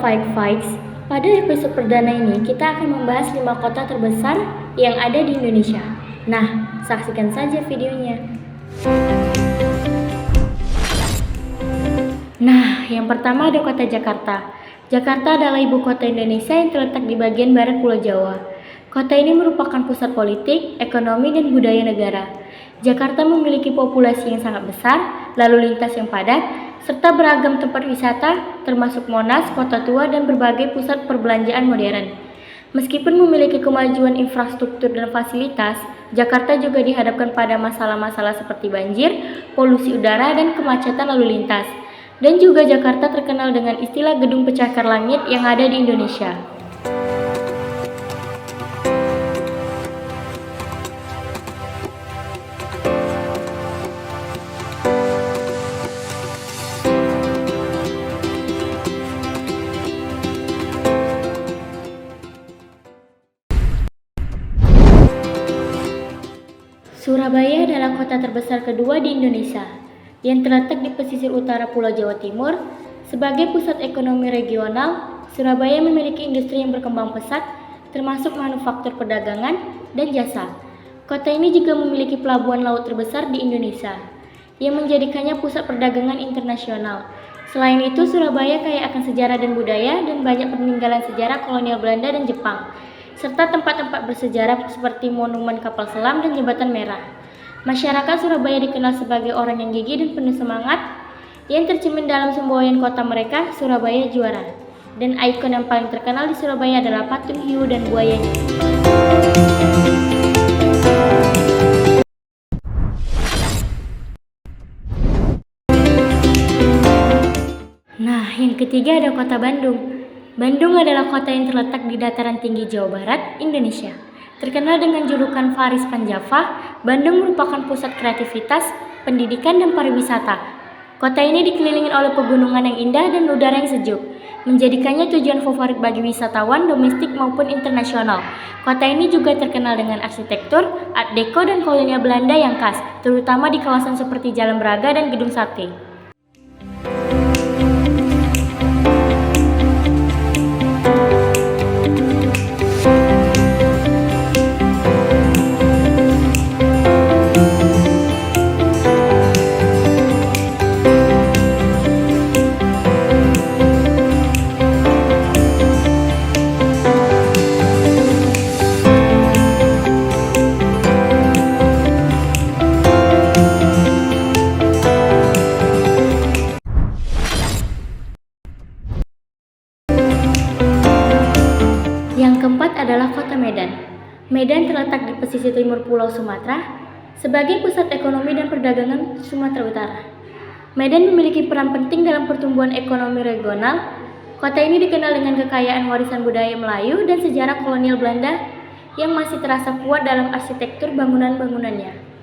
Five Facts. Pada episode perdana ini, kita akan membahas 5 kota terbesar yang ada di Indonesia. Nah, saksikan saja videonya. Nah, yang pertama ada kota Jakarta. Jakarta adalah ibu kota Indonesia yang terletak di bagian barat Pulau Jawa. Kota ini merupakan pusat politik, ekonomi, dan budaya negara. Jakarta memiliki populasi yang sangat besar, lalu lintas yang padat, serta beragam tempat wisata, termasuk Monas, Kota Tua, dan berbagai pusat perbelanjaan modern. Meskipun memiliki kemajuan infrastruktur dan fasilitas, Jakarta juga dihadapkan pada masalah-masalah seperti banjir, polusi udara, dan kemacetan lalu lintas. Dan juga Jakarta terkenal dengan istilah gedung pencakar langit yang ada di Indonesia. Surabaya adalah kota terbesar kedua di Indonesia, yang terletak di pesisir utara Pulau Jawa Timur. Sebagai pusat ekonomi regional, Surabaya memiliki industri yang berkembang pesat, termasuk manufaktur perdagangan dan jasa. Kota ini juga memiliki pelabuhan laut terbesar di Indonesia, yang menjadikannya pusat perdagangan internasional. Selain itu, Surabaya kaya akan sejarah dan budaya dan banyak peninggalan sejarah kolonial Belanda dan Jepang, serta tempat-tempat bersejarah seperti monumen kapal selam dan jembatan merah. Masyarakat Surabaya dikenal sebagai orang yang gigih dan penuh semangat, yang tercermin dalam semboyan kota mereka, Surabaya Juara. Dan ikon yang paling terkenal di Surabaya adalah patung hiu dan buayanya. Nah, yang ketiga ada kota Bandung. Bandung adalah kota yang terletak di dataran tinggi Jawa Barat, Indonesia. Terkenal dengan julukan Paris Panjava, Bandung merupakan pusat kreativitas, pendidikan, dan pariwisata. Kota ini dikelilingi oleh pegunungan yang indah dan udara yang sejuk, menjadikannya tujuan favorit bagi wisatawan domestik maupun internasional. Kota ini juga terkenal dengan arsitektur, Art Deco, dan kolonial Belanda yang khas, terutama di kawasan seperti Jalan Braga dan Gedung Sate. Yang keempat adalah kota Medan. Medan terletak di pesisir timur Pulau Sumatera sebagai pusat ekonomi dan perdagangan Sumatera Utara. Medan memiliki peran penting dalam pertumbuhan ekonomi regional. Kota ini dikenal dengan kekayaan warisan budaya Melayu dan sejarah kolonial Belanda yang masih terasa kuat dalam arsitektur bangunan-bangunannya.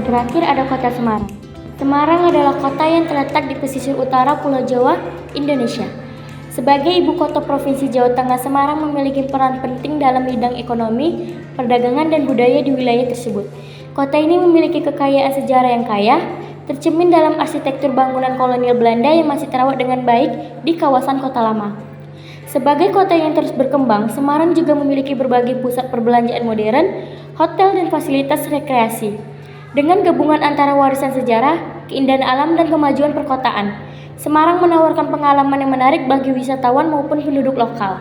Terakhir ada kota Semarang. Semarang adalah kota yang terletak di pesisir utara Pulau Jawa, Indonesia. Sebagai ibu kota Provinsi Jawa Tengah, Semarang memiliki peran penting dalam bidang ekonomi, perdagangan, dan budaya di wilayah tersebut. Kota ini memiliki kekayaan sejarah yang kaya, tercermin dalam arsitektur bangunan kolonial Belanda yang masih terawat dengan baik di kawasan Kota Lama. Sebagai kota yang terus berkembang, Semarang juga memiliki berbagai pusat perbelanjaan modern, hotel, dan fasilitas rekreasi. Dengan gabungan antara warisan sejarah, keindahan alam, dan kemajuan perkotaan, Semarang menawarkan pengalaman yang menarik bagi wisatawan maupun penduduk lokal.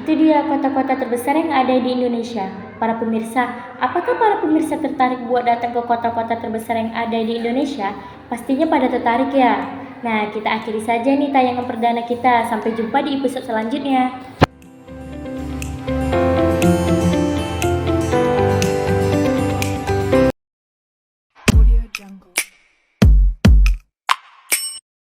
Itu dia kota-kota terbesar yang ada di Indonesia. Para pemirsa, apakah para pemirsa tertarik buat datang ke kota-kota terbesar yang ada di Indonesia? Pastinya pada tertarik ya. Nah, kita akhiri saja nih tayangan perdana kita. Sampai jumpa di episode selanjutnya.